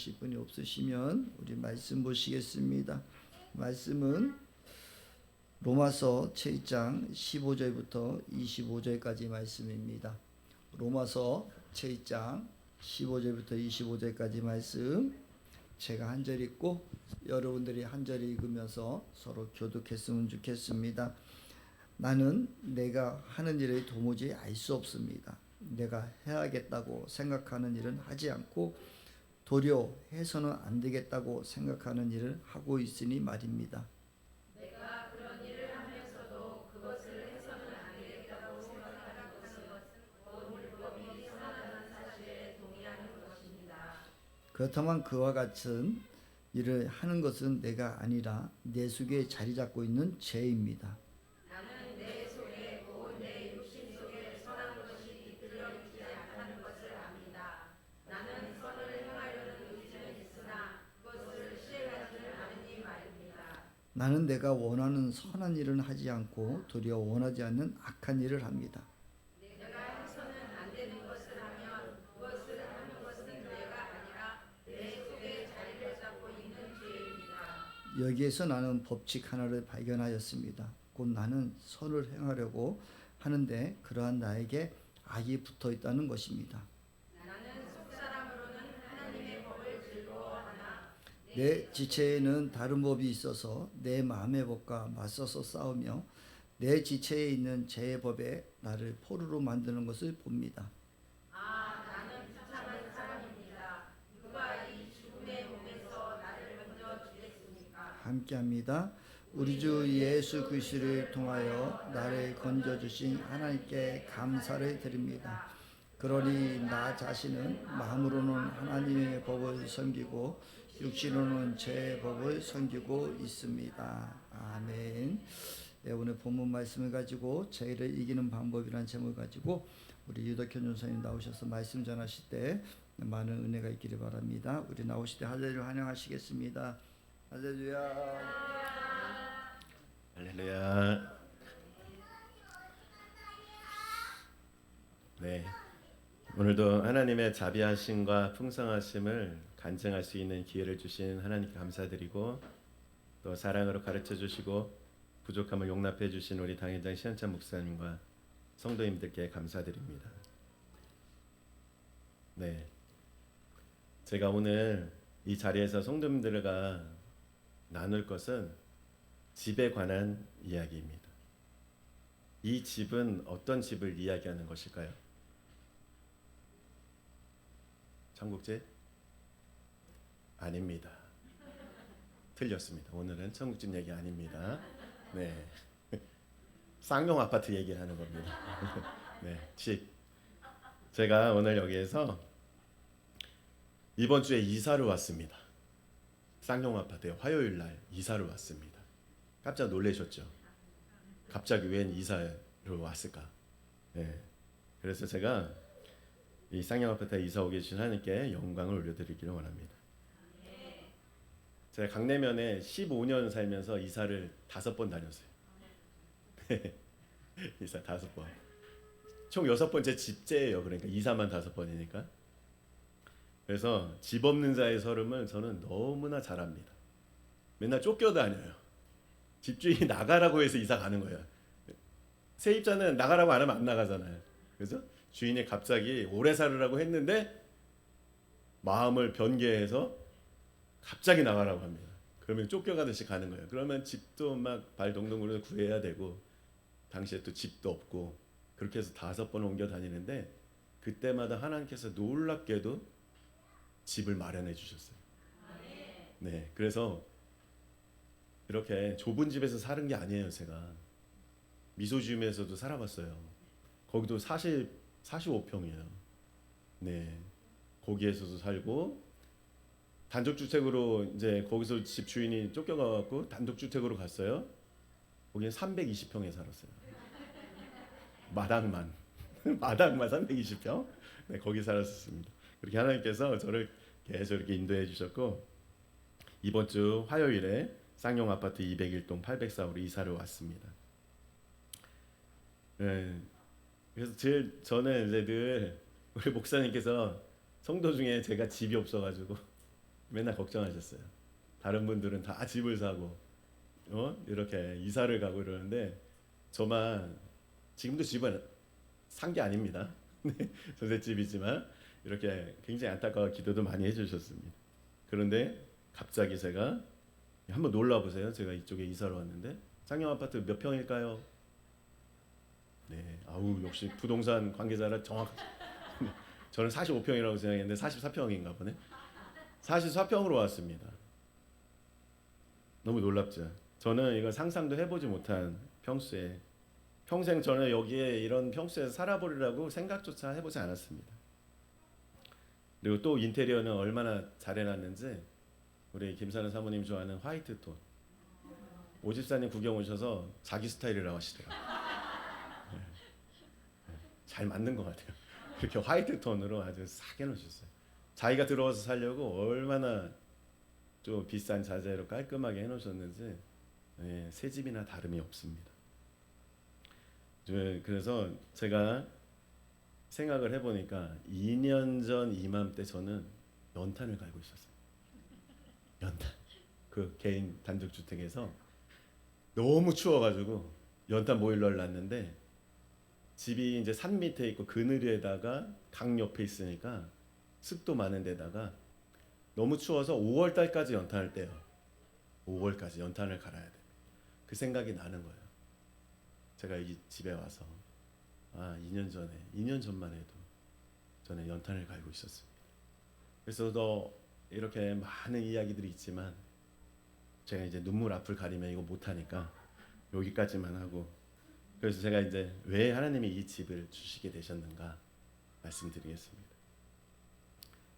하실 분이 없으시면 우리 말씀 보시겠습니다. 말씀은 로마서 7장 15절부터 25절까지 말씀입니다. 로마서 7장 15절부터 25절까지 말씀, 제가 한 절 읽고 여러분들이 한 절 읽으면서 서로 교독했으면 좋겠습니다. 나는 내가 하는 일을 도무지 알 수 없습니다. 내가 해야겠다고 생각하는 일은 하지 않고 도리어 해서는 안 되겠다고 생각하는 일을 하고 있으니 말입니다. 내가 그런 일을 하면서도 그것을 해서는 안 되겠다고 생각하는 것은 곧 율법이 선하다는 사실에 동의하는 것입니다. 그렇다면 그와 같은 일을 하는 것은 내가 아니라 내 속에 자리 잡고 있는 죄입니다. 나는 내 속에 곧 내 육신 속에 선한 것이 깃들어 있지 않다는 것을 압니다. 나는 선을 행하려는 의지는 있으나 그것을 실행하지는 않으니 말입니다. 나는 내가 원하는 선한 일은 하지 않고 도리어 원하지 않는 악한 일을 합니다. 내가 해서는 안 되는 것을 하면 그것을 하는 것은 내가 아니라 내 속에 자리를 잡고 있는 죄입니다. 여기에서 나는 법칙 하나를 발견하였습니다. 곧 나는 선을 행하려고 하는데 그러한 나에게 악이 붙어 있다는 것입니다. 나는 속사람으로는 하나님의 법을 즐거워하나 내 지체에는 다른 법이 있어서 내 마음의 법과 맞서서 싸우며 내 지체에 있는 제 법에 나를 포로로 만드는 것을 봅니다. 나는 비참한 사람입니다. 누가 이 죽음의 몸에서 나를 건져주겠습니까? 함께합니다. 우리 주 예수 그리스도를 통하여 나를 건져주신 하나님께 감사를 드립니다. 그러니 나 자신은 마음으로는 하나님의 법을 섬기고 육신으로는 제 법을 섬기고 있습니다. 아멘. 네, 오늘 본문 말씀을 가지고 죄를 이기는 방법이라는 제목을 가지고 우리 유덕현 전사님 나오셔서 말씀 전하실 때 많은 은혜가 있기를 바랍니다. 우리 나오실 때 할렐루야 환영하시겠습니다. 할렐루야. 할렐루야. 네, 오늘도 하나님의 자비하심과 풍성하심을 간증할 수 있는 기회를 주신 하나님께 감사드리고, 또 사랑으로 가르쳐 주시고 부족함을 용납해 주신 우리 당회장 시현찬 목사님과 성도님들께 감사드립니다. 네, 제가 오늘 이 자리에서 성도님들과 나눌 것은 집에 관한 이야기입니다. 이 집은 어떤 집을 이야기하는 것일까요? 천국집? 아닙니다. 틀렸습니다. 오늘은 천국집 얘기 아닙니다. 네, 쌍용 아파트 얘기하는 겁니다. 네, 집. 제가 오늘 여기에서 이번 주에 이사를 왔습니다. 쌍용 아파트에 화요일 날 이사를 왔습니다. 깜짝 놀라셨죠? 갑자기 웬 이사를 왔을까? 네, 그래서 제가 이 쌍용 아파트에 이사 오게 주신 하나님께 영광을 올려드리기를 원합니다. 제가 강내면에 15년 살면서 이사를 5번 다녔어요. 이사 5번. 총 6번째 집제예요. 그러니까 이사만 5번이니까. 그래서 집 없는 자의 서름을 저는 너무나 잘합니다. 맨날 쫓겨다녀요. 집주인이 나가라고 해서 이사 가는 거예요. 세입자는 나가라고 안 하면 안 나가잖아요. 그래서 주인이 갑자기 오래 살으라고 했는데 마음을 변개해서 갑자기 나가라고 합니다. 그러면 쫓겨가듯이 가는 거예요. 그러면 집도 막 발 동동 굴려서 구해야 되고, 당시에 또 집도 없고, 그렇게 해서 5번 옮겨 다니는데 그때마다 하나님께서 놀랍게도 집을 마련해 주셨어요. 네, 그래서 이렇게 좁은 집에서 사는 게 아니에요. 제가 미소지움에서도 살아봤어요. 거기도 45평이에요. 네, 거기에서도 살고, 단독주택으로 이제 거기서 집 주인이 쫓겨가갖고 단독주택으로 갔어요. 거기는 320평에 살았어요. 마당만 마당만 320평. 네, 거기 살았습니다. 그렇게 하나님께서 저를 계속 이렇게 인도해 주셨고, 이번 주 화요일에 쌍용 아파트 201동 804호로 이사를 왔습니다. 네, 그래서 저는 이제 늘 우리 목사님께서 성도 중에 제가 집이 없어가지고 맨날 걱정하셨어요. 다른 분들은 다 집을 사고 이렇게 이사를 가고 이러는데 저만 지금도 집은 산 게 아닙니다. 전셋집이지만 이렇게 굉장히 안타까워 기도도 많이 해주셨습니다. 그런데 갑자기 제가 한번 놀라 보세요. 제가 이쪽에 이사를 왔는데 상영 아파트 몇 평일까요? 네, 아우 역시 부동산 관계자라 정확하죠. 저는 45평이라고 생각했는데 44평인가 보네. 44평으로 왔습니다. 너무 놀랍죠. 저는 이거 상상도 해보지 못한 평수에 평생 저는 여기에 이런 평수에서 살아보리라고 생각조차 해보지 않았습니다. 그리고 또 인테리어는 얼마나 잘 해놨는지 우리 김사는 사모님 좋아하는 화이트 톤. 오 집사님 구경 오셔서 자기 스타일이라고 하시더라고요. 네. 잘 만든 것 같아요. 이렇게 화이트 톤으로 아주 싹 해놓으셨어요. 자기가 들어와서 살려고 얼마나 좀 비싼 자재로 깔끔하게 해놓으셨는지 새 집이나 다름이 없습니다. 그래서 제가 생각을 해보니까 2년 전 이맘때 저는 연탄을 갈고 있었어요. 연탄. 그 개인 단독주택에서 너무 추워가지고 연탄 보일러를 놨는데 집이 이제 산 밑에 있고 그늘에다가 강 옆에 있으니까 습도 많은 데다가 너무 추워서 5월 달까지 연탄을 떼요. 5월까지 연탄을 갈아야 돼. 그 생각이 나는 거예요. 제가 이 집에 와서 2년 전만 해도 저는 연탄을 갈고 있었습니다. 그래서 더 이렇게 많은 이야기들이 있지만 제가 이제 눈물 앞을 가리면 이거 못하니까 여기까지만 하고, 그래서 제가 이제 왜 하나님이 이 집을 주시게 되셨는가 말씀드리겠습니다.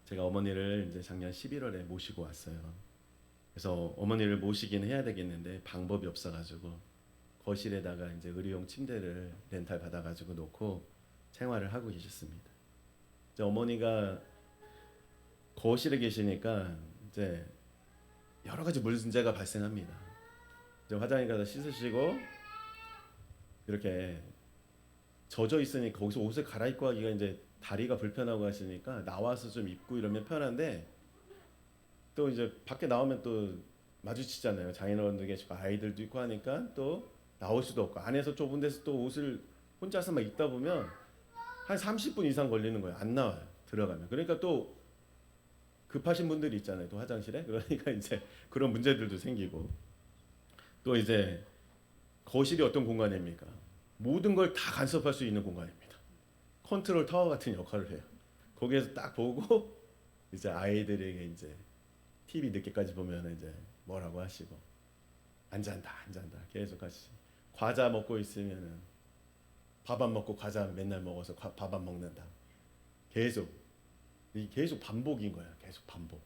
제가 어머니를 이제 작년 11월에 모시고 왔어요. 그래서 어머니를 모시긴 해야 되겠는데 방법이 없어가지고 거실에다가 이제 의료용 침대를 렌탈 받아가지고 놓고 생활을 하고 계셨습니다. 이제 어머니가 거실에 계시니까 이제 여러 가지 문제가 발생합니다. 이제 화장실 가서 씻으시고 이렇게 젖어 있으니까 거기서 옷을 갈아입고 하기가 이제 다리가 불편하고 하시니까 나와서 좀 입고 이러면 편한데 또 이제 밖에 나오면 또 마주치잖아요. 장인어른도 계시고 아이들도 있고 하니까 또 나올 수도 없고 안에서 좁은 데서 또 옷을 혼자서 막 입다 보면 한 30분 이상 걸리는 거예요. 안 나와요. 들어가면. 그러니까 또 급하신 분들이 있잖아요. 또 화장실에. 그러니까 이제 그런 문제들도 생기고 또 이제 거실이 어떤 공간입니까? 모든 걸 다 간섭할 수 있는 공간입니다. 컨트롤 타워 같은 역할을 해요. 거기에서 딱 보고 이제 아이들에게 이제 TV 늦게까지 보면 이제 뭐라고 하시고 안 잔다 계속 하시고 과자 먹고 있으면은 밥 안 먹고 과자 맨날 먹어서 밥 안 먹는다. 계속 반복인 거야. 계속 반복.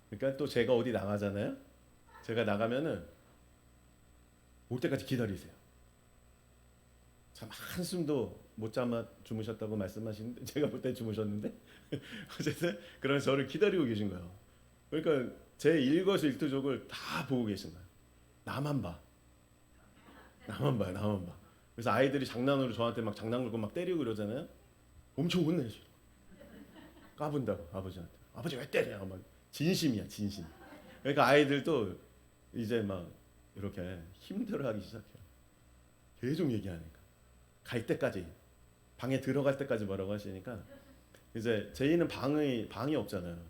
그러니까 또 제가 어디 나가잖아요. 제가 나가면은 올 때까지 기다리세요. 참 한숨도 못 잠아 주무셨다고 말씀하시는데 제가 볼 때 주무셨는데 어쨌든 그런 저를 기다리고 계신 거예요. 그러니까 제 일거수일투족을 다 보고 계신 거예요. 나만 봐. 그래서 아이들이 장난으로 저한테 막 장난 걸고 막 때리고 그러잖아요. 엄청 혼내죠. 까분다고 아버지한테. 아버지 왜 때려? 막 진심이야, 진심. 그러니까 아이들도 이제 막 이렇게 힘들어하기 시작해요. 계속 얘기하니까 갈 때까지 방에 들어갈 때까지 뭐라고 하시니까 이제 제이는 방이 없잖아요.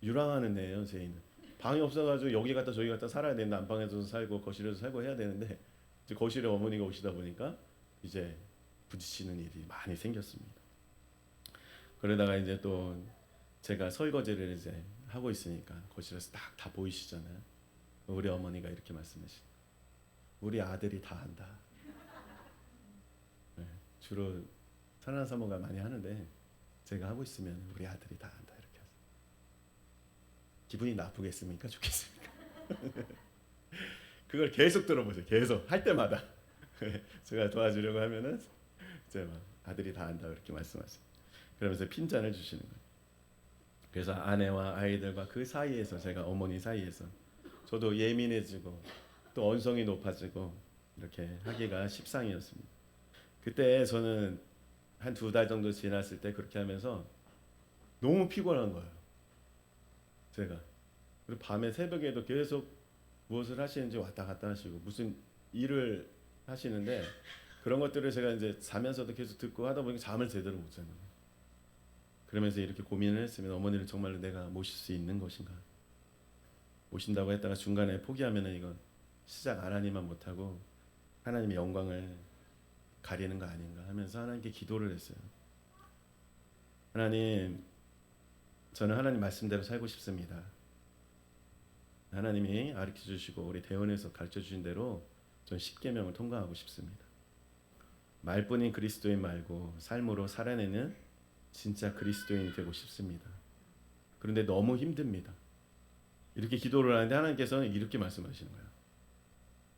유랑하는 애예요, 제이는. 방이 없어가지고 여기 갔다 저기 갔다 살아야 되는데 안방에서 살고 거실에서 살고 해야 되는데 이제 거실에 어머니가 오시다 보니까 이제 부딪히는 일이 많이 생겼습니다. 그러다가 이제 또 제가 설거지를 이제 하고 있으니까 거실에서 딱 다 보이시잖아요. 우리 어머니가 이렇게 말씀하시죠. 우리 아들이 다 한다. 네, 주로 사랑하는 사모가 많이 하는데 제가 하고 있으면 우리 아들이 다 한다 이렇게 하세요. 기분이 나쁘겠습니까? 좋겠습니까? 그걸 계속 들어보세요. 계속 할 때마다 제가 도와주려고 하면은 이제 막 아들이 다 한다 이렇게 말씀하세요. 그러면서 핀잔을 주시는 거예요. 그래서 아내와 아이들과 그 사이에서 제가 어머니 사이에서 저도 예민해지고 또 언성이 높아지고 이렇게 하기가 십상이었습니다. 그때 저는 한 2달 정도 지났을 때 그렇게 하면서 너무 피곤한 거예요. 제가. 그리고 밤에 새벽에도 계속 무엇을 하시는지 왔다 갔다 하시고 무슨 일을 하시는데 그런 것들을 제가 이제 자면서도 계속 듣고 하다 보니까 잠을 제대로 못 자는 거예요. 그러면서 이렇게 고민을 했으면 어머니를 정말로 내가 모실 수 있는 것인가? 모신다고 했다가 중간에 포기하면은 이건 시작 하나님만 못하고 하나님의 영광을 가리는 거 아닌가 하면서 하나님께 기도를 했어요. 하나님, 저는 하나님 말씀대로 살고 싶습니다. 하나님이 가르쳐 주시고 우리 대원에서 가르쳐 주신 대로 전 십계명을 통과하고 싶습니다. 말뿐인 그리스도인 말고 삶으로 살아내는 진짜 그리스도인이 되고 싶습니다. 그런데 너무 힘듭니다. 이렇게 기도를 하는데 하나님께서는 이렇게 말씀하시는 거예요.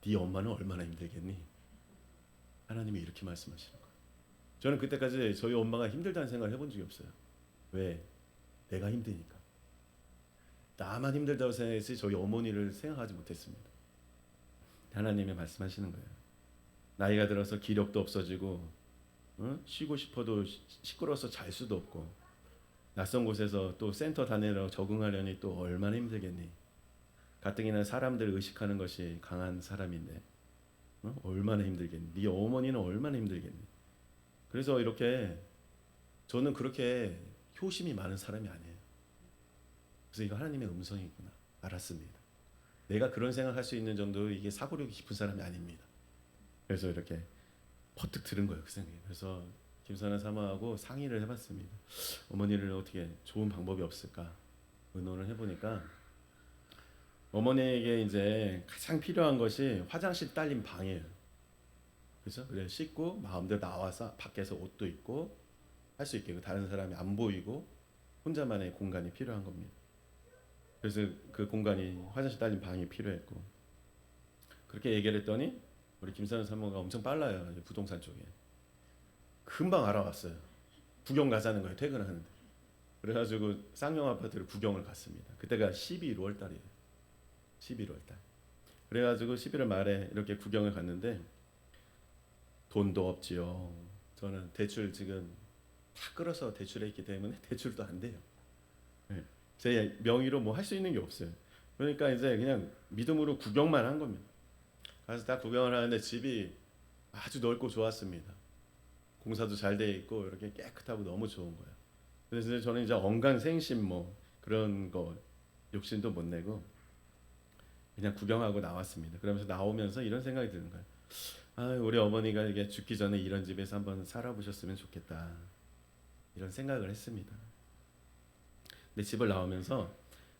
네 엄마는 얼마나 힘들겠니? 하나님이 이렇게 말씀하시는 거예요. 저는 그때까지 저희 엄마가 힘들다는 생각을 해본 적이 없어요. 왜? 내가 힘드니까. 나만 힘들다고 생각했지 저희 어머니를 생각하지 못했습니다. 하나님이 말씀하시는 거예요. 나이가 들어서 기력도 없어지고 쉬고 싶어도 시끄러워서 잘 수도 없고 낯선 곳에서 또 센터 다니러 적응하려니 또 얼마나 힘들겠니? 가뜩이나 사람들을 의식하는 것이 강한 사람인데 얼마나 힘들겠니? 네 어머니는 얼마나 힘들겠니? 그래서 이렇게 저는 그렇게 효심이 많은 사람이 아니에요. 그래서 이거 하나님의 음성이구나 알았습니다. 내가 그런 생각할 수 있는 정도 이게 사고력이 깊은 사람이 아닙니다. 그래서 이렇게 퍼뜩 들은 거예요 그 생각이. 그래서 김선아 사모하고 상의를 해봤습니다. 어머니를 어떻게 좋은 방법이 없을까 의논을 해보니까 어머니에게 이제 가장 필요한 것이 화장실 딸린 방이에요. 그래서 그래 씻고 마음대로 나와서 밖에서 옷도 입고 할 수 있게 다른 사람이 안 보이고 혼자만의 공간이 필요한 겁니다. 그래서 그 공간이 화장실 딸린 방이 필요했고 그렇게 얘기를 했더니 우리 김선아 사모가 엄청 빨라요. 부동산 쪽에 금방 알아왔어요. 구경 가자는 거예요. 퇴근하는데. 그래가지고 쌍용 아파트를 구경을 갔습니다. 그때가 11월 달이에요. 11월 달. 그래가지고 11월 말에 이렇게 구경을 갔는데 돈도 없지요. 저는 대출 지금 다 끌어서 대출했기 때문에 대출도 안 돼요. 네. 제 명의로 뭐 할 수 있는 게 없어요. 그러니까 이제 그냥 믿음으로 구경만 한 겁니다. 가서 다 구경을 하는데 집이 아주 넓고 좋았습니다. 공사도 잘 돼 있고 이렇게 깨끗하고 너무 좋은 거예요. 그래서 저는 이제 언간생심 뭐 그런 거 욕심도 못 내고 그냥 구경하고 나왔습니다. 그러면서 나오면서 이런 생각이 드는 거예요. 아, 우리 어머니가 이게 죽기 전에 이런 집에서 한번 살아보셨으면 좋겠다. 이런 생각을 했습니다. 근데 집을 나오면서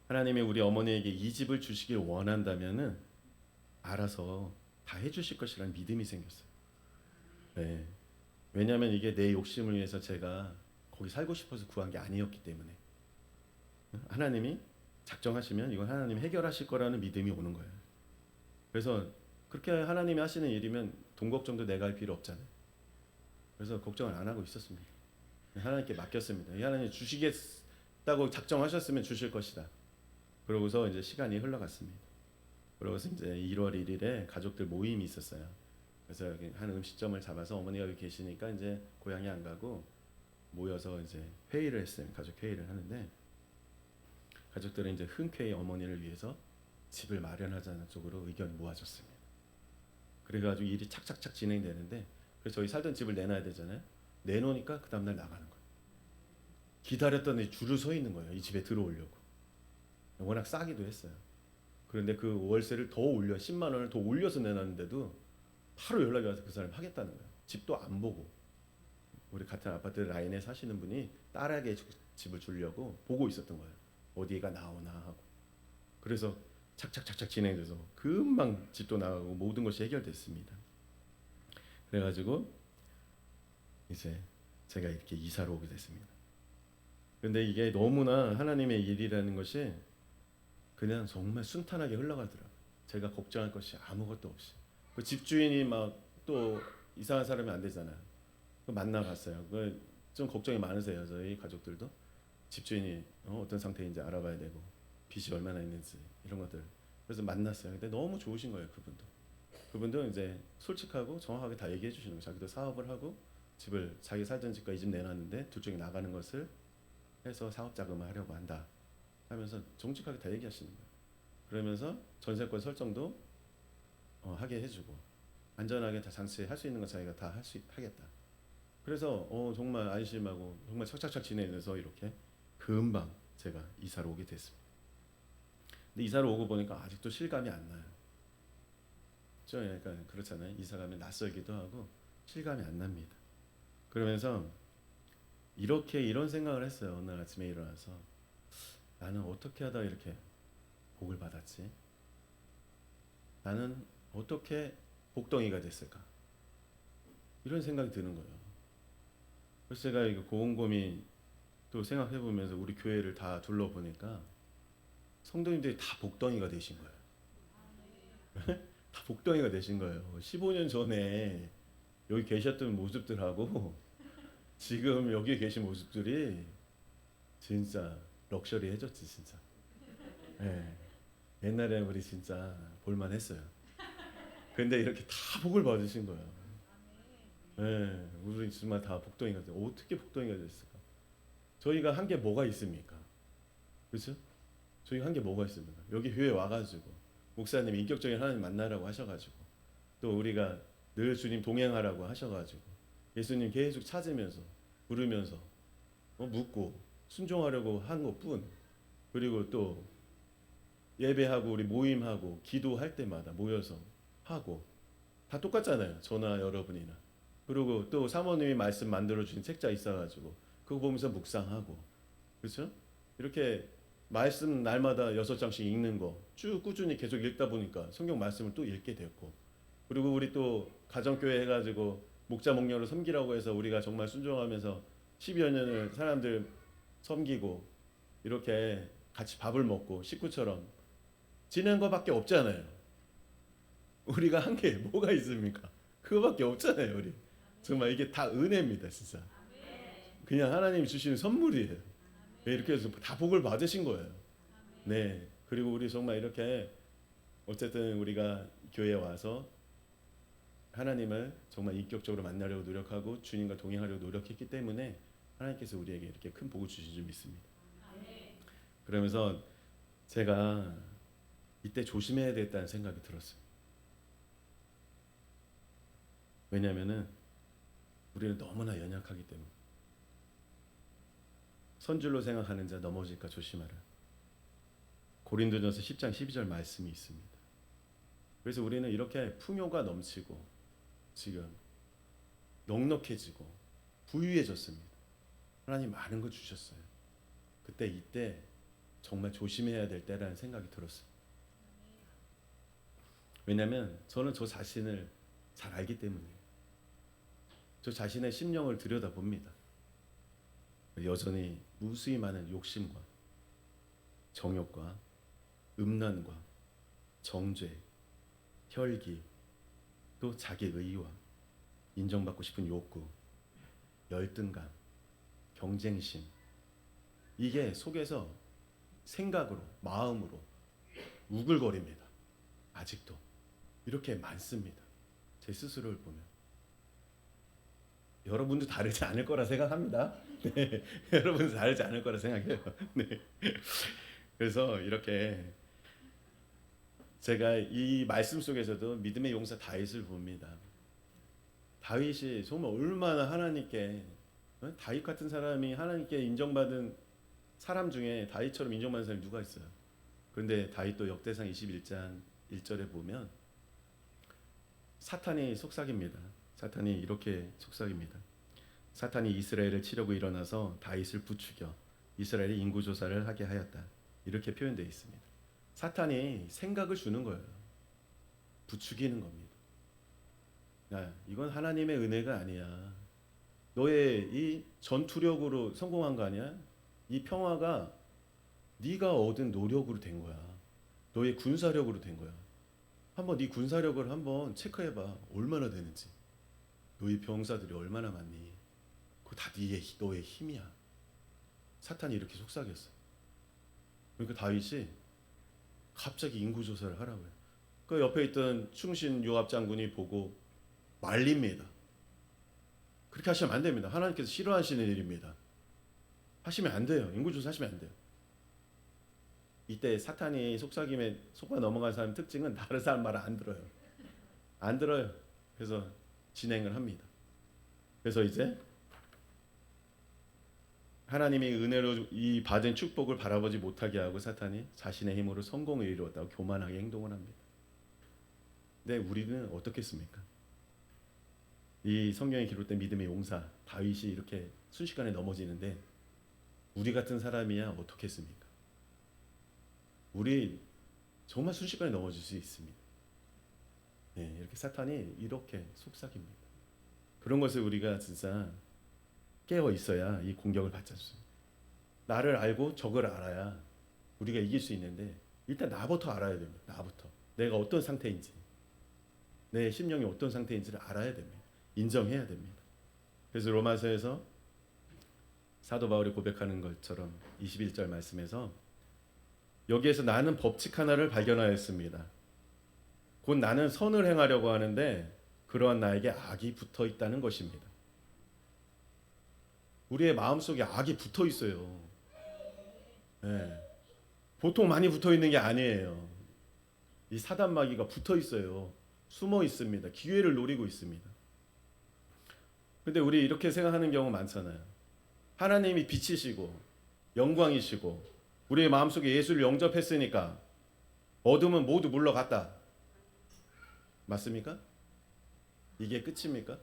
하나님이 우리 어머니에게 이 집을 주시길 원한다면은 알아서 다 해주실 것이라는 믿음이 생겼어요. 네. 왜냐하면 이게 내 욕심을 위해서 제가 거기 살고 싶어서 구한 게 아니었기 때문에 하나님이 작정하시면 이건 하나님이 해결하실 거라는 믿음이 오는 거예요. 그래서 그렇게 하나님이 하시는 일이면 돈 걱정도 내가 할 필요 없잖아요. 그래서 걱정을 안 하고 있었습니다. 하나님께 맡겼습니다. 하나님 주시겠다고 작정하셨으면 주실 것이다. 그러고서 이제 시간이 흘러갔습니다. 그러고서 이제 1월 1일에 가족들 모임이 있었어요. 그래서 여기 한 음식점을 잡아서 어머니가 여기 계시니까 이제 고향에 안 가고 모여서 이제 회의를 했어요. 가족 회의를 하는데 가족들은 이제 흔쾌히 어머니를 위해서 집을 마련하자는 쪽으로 의견을 모아줬습니다. 그래가지고 일이 착착착 진행되는데 그래서 저희 살던 집을 내놔야 되잖아요. 내놓으니까 그 다음날 나가는 거예요. 기다렸더니 줄을 서 있는 거예요. 이 집에 들어오려고. 워낙 싸기도 했어요. 그런데 그 월세를 더 올려 10만 원을 더 올려서 내놨는데도 바로 연락이 와서 그 사람이 하겠다는 거예요. 집도 안 보고. 우리 같은 아파트 라인에 사시는 분이 딸에게 집을 주려고 보고 있었던 거예요. 어디가 나오나 하고. 그래서 착착착착 진행돼서 금방 집도 나가고 모든 것이 해결됐습니다. 그래가지고 이제 제가 이렇게 이사를 오게 됐습니다. 근데 이게 너무나 하나님의 일이라는 것이 그냥 정말 순탄하게 흘러가더라고요. 제가 걱정할 것이 아무것도 없이. 그 집주인이 막 또 이상한 사람이 안 되잖아요. 만나봤어요. 좀 걱정이 많으세요. 저희 가족들도 집주인이 어떤 상태인지 알아봐야 되고 빚이 얼마나 있는지 이런 것들. 그래서 만났어요. 근데 너무 좋으신 거예요. 그분도 이제 솔직하고 정확하게 다 얘기해 주시는 거예요. 자기도 사업을 하고 집을 자기 살던 집과 이 집 내놨는데 둘 중에 나가는 것을 해서 사업 자금을 하려고 한다. 하면서 정직하게 다 얘기하시는 거예요. 그러면서 전세권 설정도 하게 해주고 안전하게 다 장치할 수 있는 거 자기가 다 하겠다. 그래서 정말 안심하고 정말 착착착 지내면서 이렇게 금방 제가 이사를 오게 됐습니다. 근데 이사를 오고 보니까 아직도 실감이 안 나요. 좀 약간 그렇잖아요. 이사 가면 낯설기도 하고 실감이 안 납니다. 그러면서 이런 생각을 했어요. 오늘 아침에 일어나서 나는 어떻게 하다 이렇게 복을 받았지? 나는 어떻게 복덩이가 됐을까? 이런 생각이 드는 거예요. 그래서 제가 이거 곰곰이 또 생각해 보면서 우리 교회를 다 둘러보니까 성도님들이 다 복덩이가 되신 거예요. 다 복덩이가 되신 거예요. 15년 전에 여기 계셨던 모습들하고 지금 여기 계신 모습들이 진짜 럭셔리해졌지 진짜. 네. 옛날에 우리 진짜 볼만했어요. 근데 이렇게 다 복을 받으신 거예요. 네. 우리 정말 다 복덩이가 돼. 어떻게 복덩이가 됐을까? 저희가 한 게 뭐가 있습니까? 그렇죠? 저희가 한 게 뭐가 있습니까? 여기 교회 와가지고 목사님 인격적인 하나님 만나라고 하셔가지고 또 우리가 늘 주님 동행하라고 하셔가지고 예수님 계속 찾으면서 부르면서 묻고 순종하려고 한 것뿐. 그리고 또 예배하고 우리 모임하고 기도할 때마다 모여서 하고 다 똑같잖아요. 저나 여러분이나. 그리고 또 사모님이 말씀 만들어 주신 책자 있어가지고 그거 보면서 묵상하고 그렇죠? 이렇게 말씀 날마다 6장씩 읽는 거 쭉 꾸준히 계속 읽다 보니까 성경 말씀을 또 읽게 됐고 그리고 우리 또 가정교회 해가지고 목자 목녀로 섬기라고 해서 우리가 정말 순종하면서 10여 년을 사람들 섬기고 이렇게 같이 밥을 먹고 식구처럼 지낸 거밖에 없잖아요. 우리가 한 게 뭐가 있습니까? 그거밖에 없잖아요. 우리 정말 이게 다 은혜입니다. 진짜 그냥 하나님이 주시는 선물이에요. 이렇게 해서 다 복을 받으신 거예요. 네. 그리고 우리 정말 이렇게 어쨌든 우리가 교회에 와서 하나님을 정말 인격적으로 만나려고 노력하고 주님과 동행하려고 노력했기 때문에 하나님께서 우리에게 이렇게 큰 복을 주신 줄 믿습니다. 그러면서 제가 이때 조심해야 되겠다는 생각이 들었어요. 왜냐하면은 우리는 너무나 연약하기 때문에 선줄로 생각하는 자 넘어질까 조심하라. 고린도전서 10장 12절 말씀이 있습니다. 그래서 우리는 이렇게 풍요가 넘치고 지금 넉넉해지고 부유해졌습니다. 하나님 많은 거 주셨어요. 이때 정말 조심해야 될 때라는 생각이 들었어요. 왜냐하면 저는 저 자신을 잘 알기 때문이에요. 저 자신의 심령을 들여다봅니다. 여전히 무수히 많은 욕심과 정욕과 음란과 정죄, 혈기, 또 자기 의와 인정받고 싶은 욕구, 열등감, 경쟁심 이게 속에서 생각으로 마음으로 우글거립니다. 아직도 이렇게 많습니다. 제 스스로를 보면 여러분도 다르지 않을 거라 생각합니다. 네, 여러분도 다르지 않을 거라 생각해요. 네. 그래서 이렇게 제가 이 말씀 속에서도 믿음의 용사 다윗을 봅니다. 다윗이 정말 얼마나 하나님께 다윗 같은 사람이 하나님께 인정받은 사람 중에 다윗처럼 인정받는 사람이 누가 있어요? 그런데 다윗도 역대상 21장 1절에 보면 사탄이 속삭입니다. 사탄이 이렇게 속삭입니다. 사탄이 이스라엘을 치려고 일어나서 다윗을 부추겨 이스라엘의 인구조사를 하게 하였다. 이렇게 표현되어 있습니다. 사탄이 생각을 주는 거예요. 부추기는 겁니다. 야, 이건 하나님의 은혜가 아니야. 너의 이 전투력으로 성공한 거 아니야? 이 평화가 네가 얻은 노력으로 된 거야. 너의 군사력으로 된 거야. 한번 네 군사력을 한번 체크해봐. 얼마나 되는지. 너희 병사들이 얼마나 많니? 그거 다 너의 힘이야. 사탄이 이렇게 속삭였어. 그러니까 다윗이 갑자기 인구조사를 하라고요. 그 옆에 있던 충신 요압 장군이 보고 말립니다. 그렇게 하시면 안 됩니다. 하나님께서 싫어하시는 일입니다. 하시면 안 돼요. 인구조사 하시면 안 돼요. 이때 사탄이 속삭임에 속아 넘어간 사람 특징은 다른 사람 말을 안 들어요. 안 들어요. 그래서 진행을 합니다. 그래서 이제 하나님이 은혜로 이 받은 축복을 바라보지 못하게 하고 사탄이 자신의 힘으로 성공을 이루었다고 교만하게 행동을 합니다. 근데 우리는 어떻겠습니까? 이 성경에 기록된 믿음의 용사 다윗이 이렇게 순식간에 넘어지는데 우리 같은 사람이야 어떻겠습니까? 우리 정말 순식간에 넘어질 수 있습니다. 네, 이렇게 사탄이 이렇게 속삭입니다. 그런 것을 우리가 진짜 깨어 있어야 이 공격을 받지 않습니다. 나를 알고 적을 알아야 우리가 이길 수 있는데 일단 나부터 알아야 됩니다. 나부터 내가 어떤 상태인지, 내 심령이 어떤 상태인지를 알아야 됩니다. 인정해야 됩니다. 그래서 로마서에서 사도 바울이 고백하는 것처럼 21절 말씀에서 여기에서 나는 법칙 하나를 발견하였습니다. 곧 나는 선을 행하려고 하는데 그러한 나에게 악이 붙어 있다는 것입니다. 우리의 마음속에 악이 붙어 있어요. 네. 보통 많이 붙어 있는 게 아니에요. 이 사단 마귀가 붙어 있어요. 숨어 있습니다. 기회를 노리고 있습니다. 근데 우리 이렇게 생각하는 경우 많잖아요. 하나님이 빛이시고 영광이시고 우리의 마음속에 예수를 영접했으니까 어둠은 모두 물러갔다. 맞습니까? 이게 끝입니까?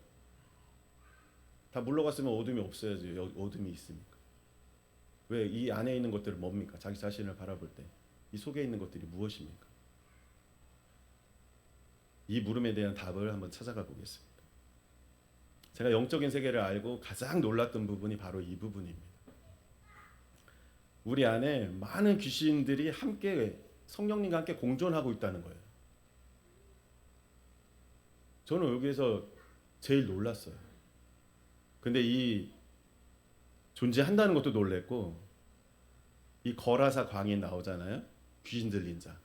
다 물러갔으면 어둠이 없어야죠. 어둠이 있으니까. 왜 이 안에 있는 것들은 뭡니까? 자기 자신을 바라볼 때 이 속에 있는 것들이 무엇입니까? 이 물음에 대한 답을 한번 찾아가 보겠습니다. 제가 영적인 세계를 알고 가장 놀랐던 부분이 바로 이 부분입니다. 우리 안에 많은 귀신들이 함께 성령님과 함께 공존하고 있다는 거예요. 저는 여기에서 제일 놀랐어요. 근데 이 존재한다는 것도 놀랬고 이 거라사 광인 나오잖아요. 귀신 들린 자.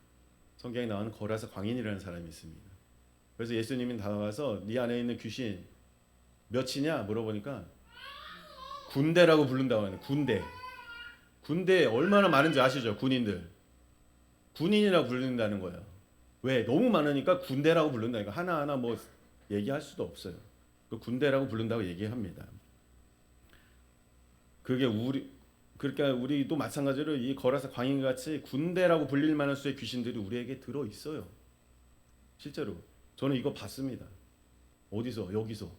성경에 나오는 거라사 광인이라는 사람이 있습니다. 그래서 예수님이 다가가서 네 안에 있는 귀신 몇이냐 물어보니까 군대라고 부른다고 하는 군대. 군대 얼마나 많은지 아시죠? 군인들. 군인이라고 부른다는 거예요. 왜? 너무 많으니까 군대라고 부른다니까. 하나하나 뭐 얘기할 수도 없어요. 그 군대라고 부른다고 얘기합니다. 그게 그러니까 우리도 마찬가지로 이 거라사 광인같이 군대라고 불릴 만한 수의 귀신들이 우리에게 들어 있어요. 실제로 저는 이거 봤습니다. 어디서? 여기서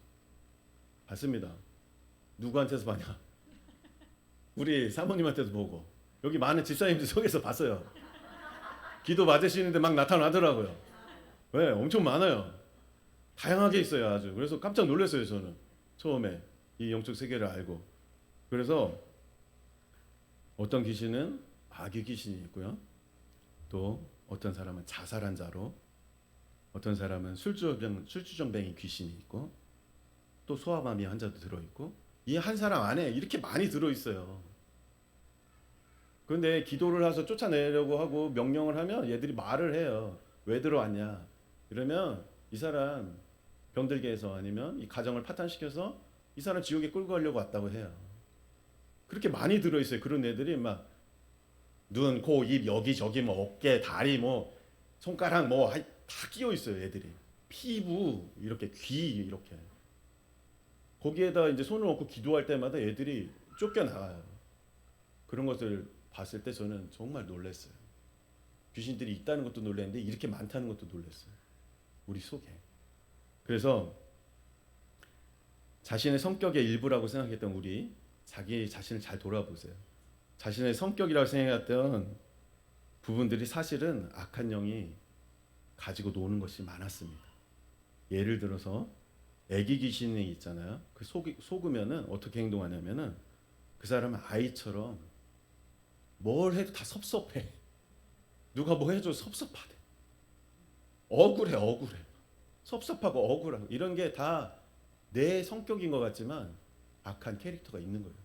봤습니다. 누구한테서 봤냐? 우리 사모님한테도 보고 여기 많은 집사님들 속에서 봤어요. 기도 받으시는데 막 나타나더라고요. 네, 엄청 많아요. 다양하게 있어요, 아주. 그래서 깜짝 놀랐어요, 저는 처음에 이 영적 세계를 알고. 그래서 어떤 귀신은 마귀 귀신이 있고요. 또 어떤 사람은 자살한 자로, 어떤 사람은 술주정뱅이 귀신이 있고, 또 소아마비 환자도 들어 있고, 이 한 사람 안에 이렇게 많이 들어 있어요. 그런데 기도를 해서 쫓아내려고 하고 명령을 하면 얘들이 말을 해요. 왜 들어왔냐? 이러면 이 사람 병들게 해서 아니면 이 가정을 파탄시켜서 이 사람 지옥에 끌고 가려고 왔다고 해요. 그렇게 많이 들어 있어요. 그런 애들이 막 눈, 코, 입 여기저기 뭐 어깨, 다리 뭐 손가락 뭐 다 끼어 있어요. 애들이 피부 이렇게 귀 이렇게 거기에다 이제 손을 얹고 기도할 때마다 애들이 쫓겨 나가요. 그런 것을 봤을 때 저는 정말 놀랐어요. 귀신들이 있다는 것도 놀랐는데 이렇게 많다는 것도 놀랐어요. 우리 속에. 그래서 자신의 성격의 일부라고 생각했던 우리 자기 자신을 잘 돌아보세요. 자신의 성격이라고 생각했던 부분들이 사실은 악한 영이 가지고 노는 것이 많았습니다. 예를 들어서 애기 귀신이 있잖아요. 그 속으면은 어떻게 행동하냐면은 그 사람은 아이처럼 뭘 해도 다 섭섭해. 누가 뭐 해도 섭섭하대. 억울해. 섭섭하고 억울하고 이런 게 다 내 성격인 것 같지만 악한 캐릭터가 있는 거예요.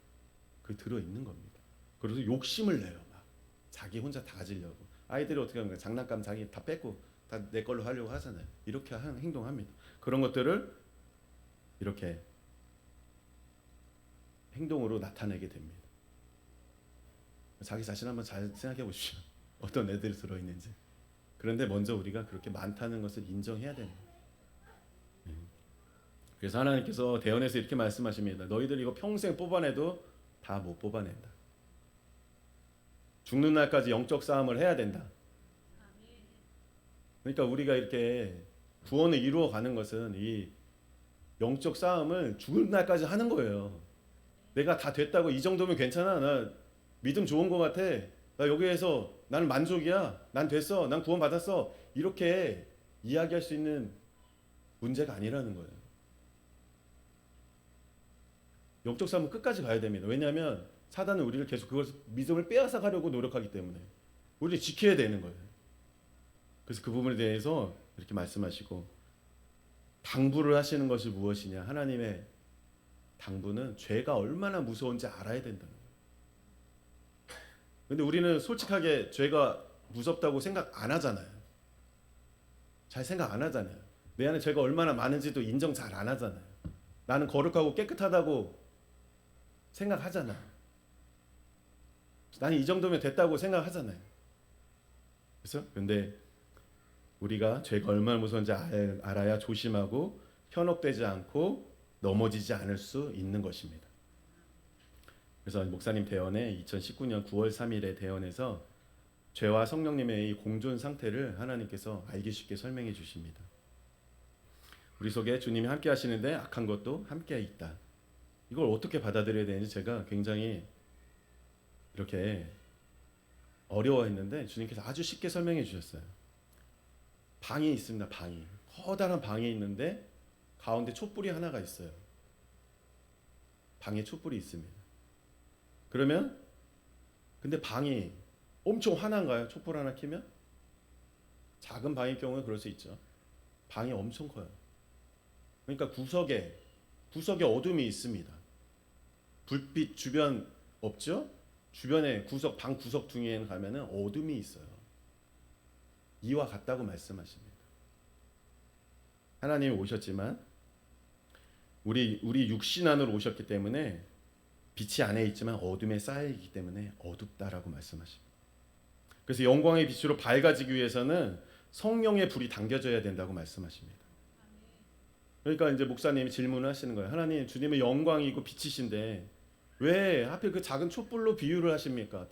그 들어 있는 겁니다. 그래서 욕심을 내요. 막 자기 혼자 다 가지려고. 아이들이 어떻게 하면 장난감 자기 다 뺏고 다 내 걸로 하려고 하잖아요. 이렇게 행동합니다. 그런 것들을 이렇게 행동으로 나타내게 됩니다. 자기 자신 한번 잘 생각해 보십시오. 어떤 애들이 들어있는지. 그런데 먼저 우리가 그렇게 많다는 것을 인정해야 되는 거예요. 그래서 하나님께서 대언에서 이렇게 말씀하십니다. 너희들 이거 평생 뽑아내도 다 못 뽑아낸다. 죽는 날까지 영적 싸움을 해야 된다. 그러니까 우리가 이렇게 구원을 이루어 가는 것은 이 영적 싸움을 죽을 날까지 하는 거예요. 내가 다 됐다고 이 정도면 괜찮아. 나 믿음 좋은 것 같아. 나 여기에서 나는 만족이야. 난 됐어. 난 구원 받았어. 이렇게 이야기할 수 있는 문제가 아니라는 거예요. 영적 싸움은 끝까지 가야 됩니다. 왜냐하면 사단은 우리를 계속 그걸 믿음을 빼앗아 가려고 노력하기 때문에 우리를 지켜야 되는 거예요. 그래서 그 부분에 대해서 이렇게 말씀하시고, 당부를 하시는 것이 무엇이냐? 하나님의 당부는 죄가 얼마나 무서운지 알아야 된다는 거예요. 근데 우리는 솔직하게 죄가 무섭다고 생각 안 하잖아요. 잘 생각 안 하잖아요. 내 안에 죄가 얼마나 많은지도 인정 잘 안 하잖아요. 나는 거룩하고 깨끗하다고 생각하잖아. 나는 이 정도면 됐다고 생각하잖아요. 그래서 근데 우리가 죄가 얼마나 무서운지 알아야 조심하고 현혹되지 않고 넘어지지 않을 수 있는 것입니다. 그래서 목사님 대언에 2019년 9월 3일에 대언에서 죄와 성령님의 이 공존 상태를 하나님께서 알기 쉽게 설명해 주십니다. 우리 속에 주님이 함께 하시는데 악한 것도 함께 있다. 이걸 어떻게 받아들여야 되는지 제가 굉장히 이렇게 어려워했는데 주님께서 아주 쉽게 설명해 주셨어요. 방이 있습니다. 방이. 커다란 방이 있는데 가운데 촛불이 하나가 있어요. 방에 촛불이 있습니다. 그러면 근데 방이 엄청 환한가요? 촛불 하나 켜면? 작은 방일 경우에 그럴 수 있죠. 방이 엄청 커요. 그러니까 구석에 어둠이 있습니다. 불빛 주변 없죠? 주변에 방 구석 둥이에는 가면은 어둠이 있어요. 이와 같다고 말씀하십니다. 하나님이 오셨지만 우리 육신 안으로 오셨기 때문에 빛이 안에 있지만 어둠에 쌓여 있기 때문에 어둡다라고 말씀하십니다. 그래서 영광의 빛으로 밝아지기 위해서는 성령의 불이 당겨져야 된다고 말씀하십니다. 그러니까 이제 목사님이 질문을 하시는 거예요. 하나님, 주님의 영광이고 빛이신데 왜 하필 그 작은 촛불로 비교를 하십니까?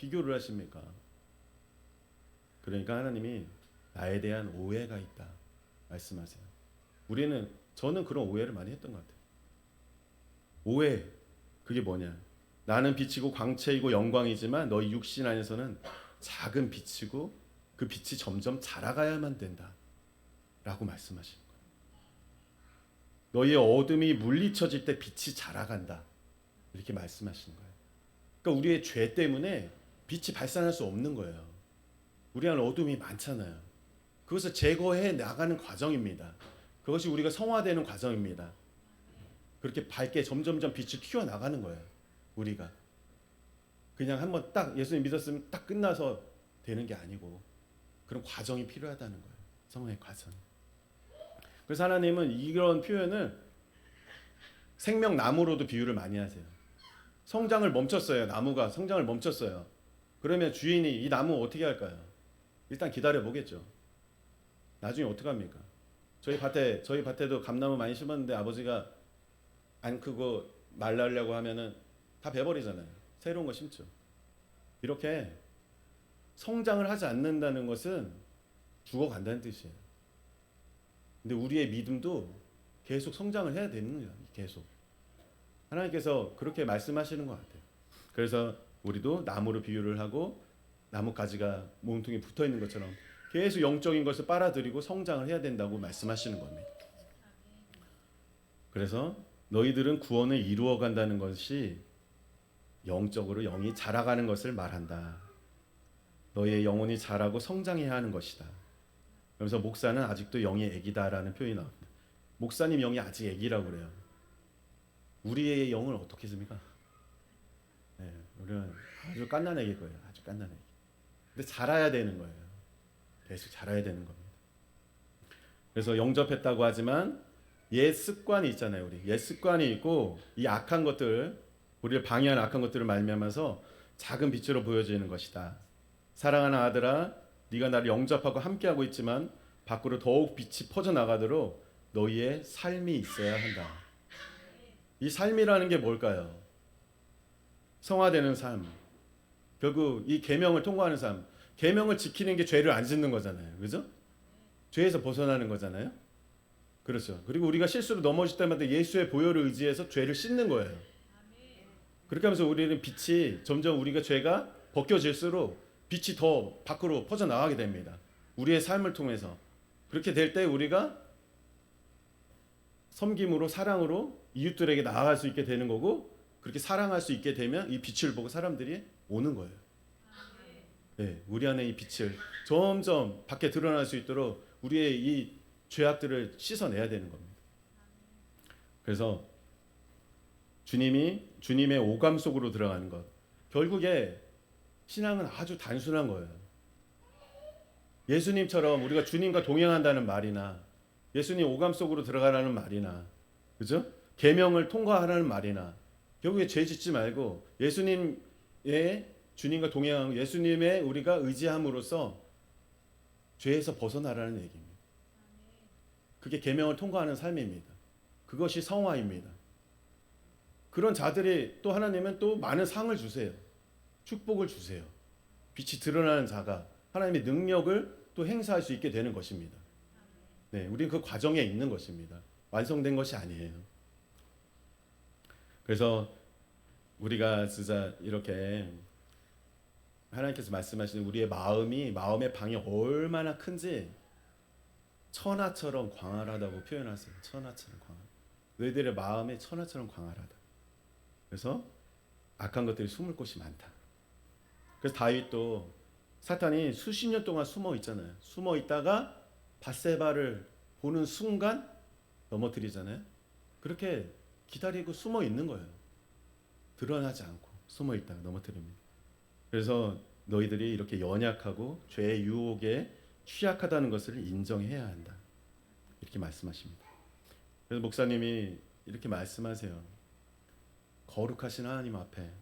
그러니까 하나님이 나에 대한 오해가 있다 말씀하세요. 저는 그런 오해를 많이 했던 것 같아요. 오해, 그게 뭐냐? 나는 빛이고 광채이고 영광이지만 너희 육신 안에서는 작은 빛이고 그 빛이 점점 자라가야만 된다 라고 말씀하시는 거예요. 너희의 어둠이 물리쳐질 때 빛이 자라간다 이렇게 말씀하시는 거예요. 그러니까 우리의 죄 때문에 빛이 발산할 수 없는 거예요. 우리 안에 어둠이 많잖아요. 그것을 제거해 나가는 과정입니다. 그것이 우리가 성화되는 과정입니다. 그렇게 밝게 점점점 빛이 튀어나가는 거예요. 우리가 그냥 한번 딱 예수님 믿었으면 딱 끝나서 되는 게 아니고 그런 과정이 필요하다는 거예요. 성화의 과정. 그래서 하나님은 이런 표현을 생명나무로도 비유를 많이 하세요. 성장을 멈췄어요. 나무가 성장을 멈췄어요. 그러면 주인이 이 나무 어떻게 할까요? 일단 기다려 보겠죠. 나중에 어떻게 합니까? 저희 밭에도 감나무 많이 심었는데 아버지가 안 크고 말라려고 하면은 다 베버리잖아요. 새로운 거 심죠. 이렇게 성장을 하지 않는다는 것은 죽어간다는 뜻이에요. 근데 우리의 믿음도 계속 성장을 해야 되는 거예요. 계속. 하나님께서 그렇게 말씀하시는 것 같아요. 그래서 우리도 나무로 비유를 하고 나뭇가지가 몸통에 붙어 있는 것처럼 계속 영적인 것을 빨아들이고 성장을 해야 된다고 말씀하시는 겁니다. 그래서 너희들은 구원을 이루어 간다는 것이 영적으로 영이 자라가는 것을 말한다. 너희의 영혼이 자라고 성장해야 하는 것이다. 그래서 목사는 아직도 영이 애기다라는 표현이 나옵니다. 목사님 영이 아직 애기라고 그래요. 우리의 영은 어떻게 습니까? 네, 우리는 아주 갓난 애기일 거예요. 아주 갓난 애기. 근데 자라야 되는 거예요. 계속 자라야 되는 겁니다. 그래서 영접했다고 하지만 옛 습관이 있잖아요. 우리 옛 습관이 있고 이 악한 것들, 우리를 방해하는 악한 것들을 말미암아서 작은 빛으로 보여지는 것이다. 사랑하는 아들아, 네가 나를 영접하고 함께하고 있지만 밖으로 더욱 빛이 퍼져나가도록 너희의 삶이 있어야 한다. 이 삶이라는 게 뭘까요? 성화되는 삶. 결국 이 계명을 통과하는 삶. 계명을 지키는 게 죄를 안 짓는 거잖아요. 그죠? 죄에서 벗어나는 거잖아요. 그렇죠. 그리고 우리가 실수로 넘어질 때마다 예수의 보혈을 의지해서 죄를 씻는 거예요. 그렇게 하면서 우리는 빛이 점점 우리가 죄가 벗겨질수록 빛이 더 밖으로 퍼져나가게 됩니다. 우리의 삶을 통해서. 그렇게 될 때 우리가 섬김으로 사랑으로 이웃들에게 나아갈 수 있게 되는 거고, 그렇게 사랑할 수 있게 되면 이 빛을 보고 사람들이 오는 거예요. 네, 우리 안에 이 빛을 점점 밖에 드러날 수 있도록 우리의 이 죄악들을 씻어내야 되는 겁니다. 그래서 주님의 오감 속으로 들어가는 것. 결국에 신앙은 아주 단순한 거예요. 예수님처럼 우리가 주님과 동행한다는 말이나 예수님 오감 속으로 들어가라는 말이나, 그죠? 계명을 통과하라는 말이나, 결국에 죄 짓지 말고 예수님의 주님과 동행하고 예수님의 우리가 의지함으로써 죄에서 벗어나라는 얘기입니다. 그게 계명을 통과하는 삶입니다. 그것이 성화입니다. 그런 자들이 또 하나님은 또 많은 상을 주세요. 축복을 주세요. 빛이 드러나는 자가 하나님의 능력을 또 행사할 수 있게 되는 것입니다. 네, 우리는 그 과정에 있는 것입니다. 완성된 것이 아니에요. 그래서 우리가 진짜 이렇게 하나님께서 말씀하시는 우리의 마음의 방이 얼마나 큰지 천하처럼 광활하다고 표현하세요. 천하처럼 광활. 너희들의 마음이 천하처럼 광활하다. 그래서 악한 것들이 숨을 곳이 많다. 그래서 다윗도 사탄이 수십 년 동안 숨어 있잖아요. 숨어 있다가 밧세바를 보는 순간 넘어뜨리잖아요. 그렇게 기다리고 숨어 있는 거예요. 드러나지 않고 숨어 있다가 넘어뜨립니다. 그래서 너희들이 이렇게 연약하고 죄의 유혹에 취약하다는 것을 인정해야 한다. 이렇게 말씀하십니다. 그래서 목사님이 이렇게 말씀하세요. 거룩하신 하나님 앞에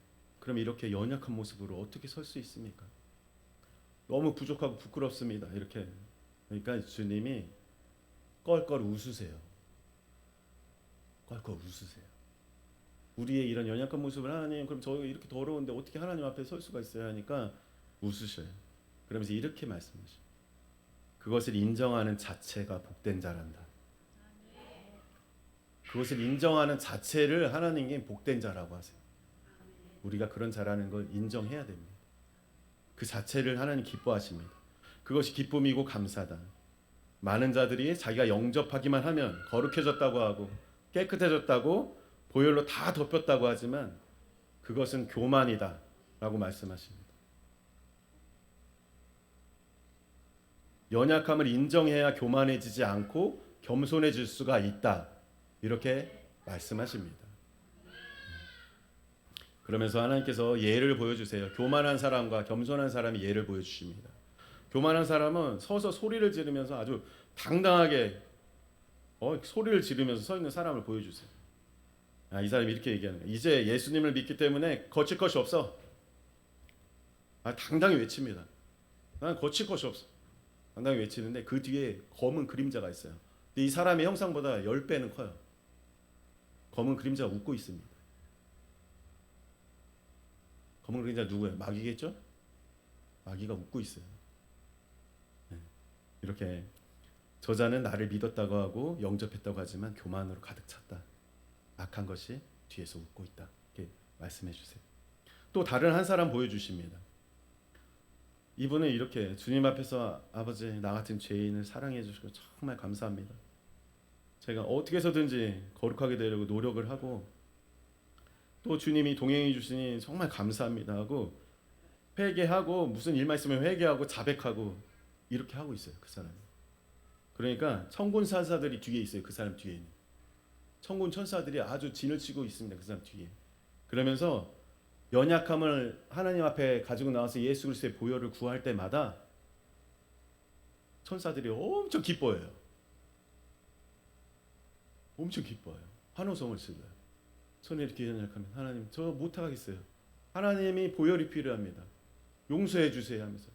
그럼 이렇게 연약한 모습으로 어떻게 설 수 있습니까? 너무 부족하고 부끄럽습니다. 이렇게. 그러니까 주님이 껄껄 웃으세요. 껄껄 웃으세요. 우리의 이런 연약한 모습을 하나님, 그럼 저희가 이렇게 더러운데 어떻게 하나님 앞에 설 수가 있어요? 하니까 웃으셔요. 그러면서 이렇게 말씀하셔요. 그것을 인정하는 자체가 복된 자란다. 그것을 인정하는 자체를 하나님이 복된 자라고 하세요. 우리가 그런 자라는 걸 인정해야 됩니다. 그 자체를 하나님 기뻐하십니다. 그것이 기쁨이고 감사다. 많은 자들이 자기가 영접하기만 하면 거룩해졌다고 하고 깨끗해졌다고 보혈로 다 덮였다고 하지만 그것은 교만이다 라고 말씀하십니다. 연약함을 인정해야 교만해지지 않고 겸손해질 수가 있다. 이렇게 말씀하십니다. 그러면서 하나님께서 예를 보여주세요. 교만한 사람과 겸손한 사람이 예를 보여주십니다. 교만한 사람은 서서 소리를 지르면서 아주 당당하게 소리를 지르면서 서 있는 사람을 보여주세요. 이 사람이 이렇게 얘기하는 거예요. 이제 예수님을 믿기 때문에 거칠 것이 없어. 당당히 외칩니다. 난 거칠 것이 없어. 당당히 외치는데 그 뒤에 검은 그림자가 있어요. 근데 이 사람의 형상보다 10배는 커요. 검은 그림자가 웃고 있습니다. 검은 그림자 누구예요? 마귀겠죠? 마귀가 웃고 있어요. 네. 이렇게 저자는 나를 믿었다고 하고 영접했다고 하지만 교만으로 가득 찼다. 악한 것이 뒤에서 웃고 있다. 이렇게 말씀해 주세요. 또 다른 한 사람 보여주십니다. 이분은 이렇게 주님 앞에서 아버지 나 같은 죄인을 사랑해 주시고 정말 감사합니다. 제가 어떻게 해서든지 거룩하게 되려고 노력을 하고 또 주님이 동행해 주시니 정말 감사합니다 하고 회개하고 무슨 일만 있으면 회개하고 자백하고 이렇게 하고 있어요. 그 사람이. 그러니까 천군 천사들이 뒤에 있어요. 그 사람 뒤에는. 천군 천사들이 아주 진을 치고 있습니다. 그 사람 뒤에. 그러면서 연약함을 하나님 앞에 가지고 나와서 예수 그리스도의 보혈을 구할 때마다 천사들이 엄청 기뻐해요. 엄청 기뻐해요. 환호성을 질러요. 손에 이렇게 연약하면 하나님 저 못하겠어요. 하나님이 보혈이 필요합니다. 용서해 주세요 하면서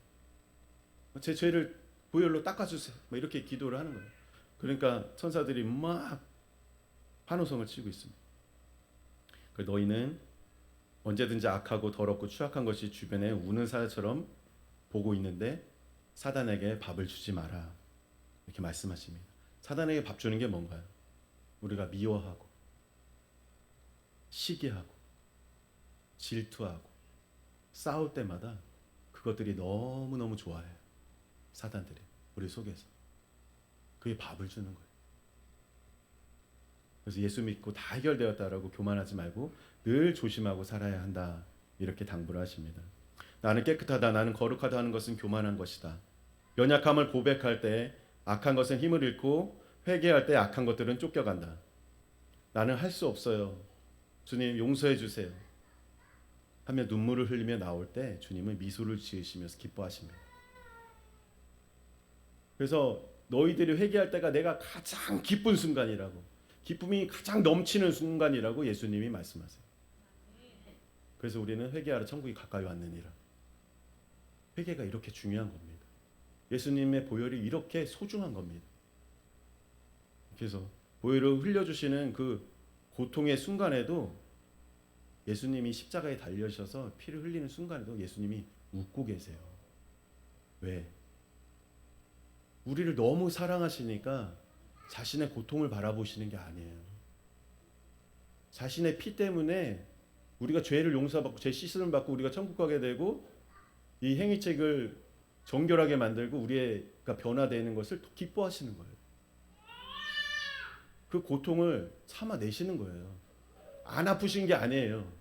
제 죄를 보혈로 닦아주세요. 막 이렇게 기도를 하는 거예요. 그러니까 천사들이 막 환호성을 치고 있습니다. 너희는 언제든지 악하고 더럽고 추악한 것이 주변에 우는 사자처럼 보고 있는데 사단에게 밥을 주지 마라. 이렇게 말씀하십니다. 사단에게 밥 주는 게 뭔가요? 우리가 미워하고 시기하고 질투하고 싸울 때마다 그것들이 너무너무 좋아해요. 사단들이 우리 속에서. 그게 밥을 주는 거예요. 그래서 예수 믿고 다 해결되었다라고 교만하지 말고 늘 조심하고 살아야 한다. 이렇게 당부를 하십니다. 나는 깨끗하다, 나는 거룩하다 하는 것은 교만한 것이다. 연약함을 고백할 때 악한 것은 힘을 잃고 회개할 때 악한 것들은 쫓겨간다. 나는 할 수 없어요. 주님 용서해 주세요. 하며 눈물을 흘리며 나올 때 주님은 미소를 지으시면서 기뻐하십니다. 그래서 너희들이 회개할 때가 내가 가장 기쁜 순간이라고, 기쁨이 가장 넘치는 순간이라고 예수님이 말씀하세요. 그래서 우리는 회개하러 천국이 가까이 왔느니라. 회개가 이렇게 중요한 겁니다. 예수님의 보혈이 이렇게 소중한 겁니다. 그래서 보혈을 흘려주시는 그 고통의 순간에도 예수님이 십자가에 달려셔서 피를 흘리는 순간에도 예수님이 웃고 계세요. 왜? 우리를 너무 사랑하시니까 자신의 고통을 바라보시는 게 아니에요. 자신의 피 때문에 우리가 죄를 용서받고 죄 씻음을 받고 우리가 천국 가게 되고 이 행위책을 정결하게 만들고 우리가 변화되는 것을 기뻐하시는 거예요. 그 고통을 참아내시는 거예요. 안 아프신 게 아니에요.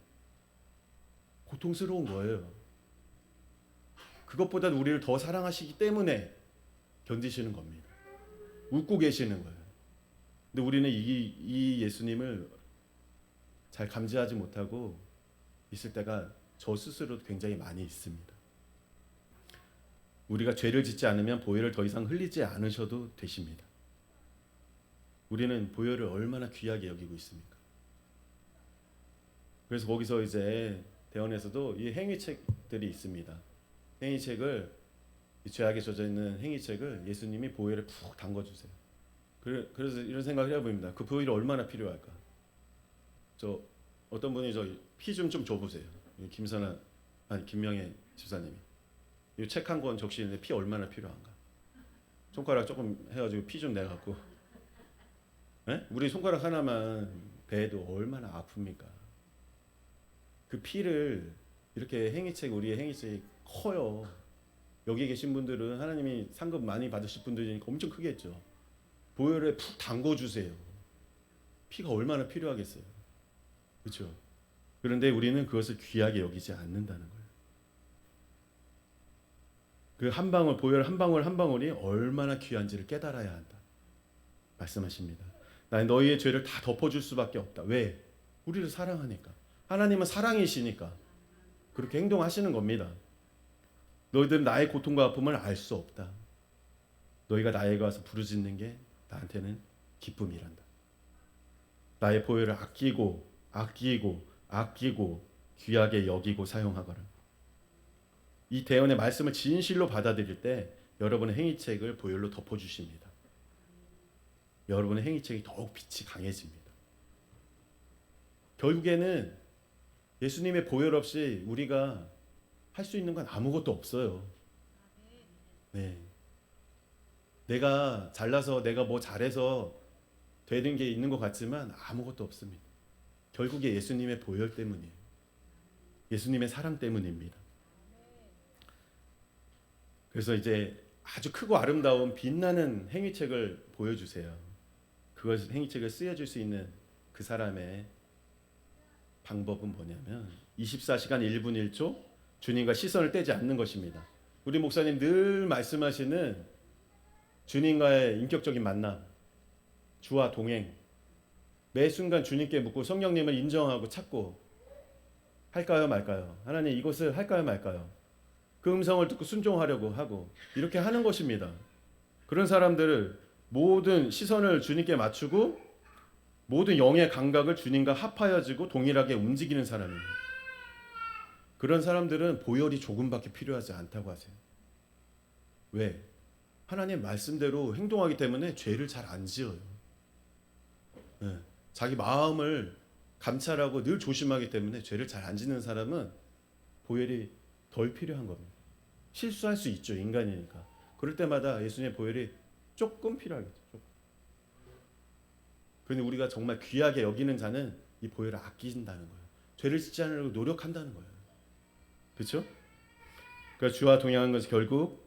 고통스러운 거예요. 그것보다 우리를 더 사랑하시기 때문에 견디시는 겁니다. 웃고 계시는 거예요. 근데 우리는 이 예수님을 잘 감지하지 못하고 있을 때가 저 스스로도 굉장히 많이 있습니다. 우리가 죄를 짓지 않으면 보혈을 더 이상 흘리지 않으셔도 되십니다. 우리는 보혈을 얼마나 귀하게 여기고 있습니까? 그래서 거기서 이제 대원에서도 이 행위책들이 있습니다. 행위책을, 죄악에 젖어 있는 행위책을 예수님이 보혈에 푹 담궈주세요. 그래서 이런 생각을 해봅니다. 그 보혈이 얼마나 필요할까? 어떤 분이 피 좀 줘보세요. 김명애 집사님이 이 책 한 권 적시는데 피 얼마나 필요한가? 손가락 조금 해가지고 피 좀 내갖고, 네? 우리 손가락 하나만 배도 얼마나 아픕니까? 그 피를 이렇게 우리의 행위책이 커요. 여기 계신 분들은 하나님이 상급 많이 받으실 분들이니까 엄청 크겠죠. 보혈에 푹 담궈주세요. 피가 얼마나 필요하겠어요. 그렇죠? 그런데 우리는 그것을 귀하게 여기지 않는다는 거예요. 그 한 방울, 보혈 한 방울 한 방울이 얼마나 귀한지를 깨달아야 한다 말씀하십니다. 나는 너희의 죄를 다 덮어줄 수밖에 없다. 왜? 우리를 사랑하니까. 하나님은 사랑이시니까 그렇게 행동하시는 겁니다. 너희들은 나의 고통과 아픔을 알 수 없다. 너희가 나에게 와서 부르짖는 게 나한테는 기쁨이란다. 나의 보혈을 아끼고 귀하게 여기고 사용하거라. 이 대언의 말씀을 진실로 받아들일 때 여러분의 행위책을 보혈로 덮어주십니다. 여러분의 행위책이 더욱 빛이 강해집니다. 결국에는 예수님의 보혈 없이 우리가 할 수 있는 건 아무것도 없어요. 네. 내가 잘나서 내가 뭐 잘해서 되는 게 있는 것 같지만 아무것도 없습니다. 결국에 예수님의 보혈 때문이에요. 예수님의 사랑 때문입니다. 그래서 이제 아주 크고 아름다운 빛나는 행위책을 보여주세요. 그것을 행위책을 쓰여줄 수 있는 그 사람의 방법은 뭐냐면 24시간 1분 1초 주님과 시선을 떼지 않는 것입니다. 우리 목사님 늘 말씀하시는 주님과의 인격적인 만남, 주와 동행, 매 순간 주님께 묻고 성령님을 인정하고 찾고 할까요 말까요? 하나님 이것을 할까요 말까요? 그 음성을 듣고 순종하려고 하고 이렇게 하는 것입니다. 그런 사람들을 모든 시선을 주님께 맞추고 모든 영의 감각을 주님과 합하여지고 동일하게 움직이는 사람입니다. 그런 사람들은 보혈이 조금밖에 필요하지 않다고 하세요. 왜? 하나님 말씀대로 행동하기 때문에 죄를 잘 안 지어요. 예. 자기 마음을 감찰하고 늘 조심하기 때문에 죄를 잘 안 짓는 사람은 보혈이 덜 필요한 겁니다. 실수할 수 있죠. 인간이니까. 그럴 때마다 예수님의 보혈이 조금 필요하겠죠. 조금. 그런데 우리가 정말 귀하게 여기는 자는 이 보혈을 아낀다는 거예요. 죄를 짓지 않으려고 노력한다는 거예요. 그렇죠? 그러니까 주와 동행하는 것이 결국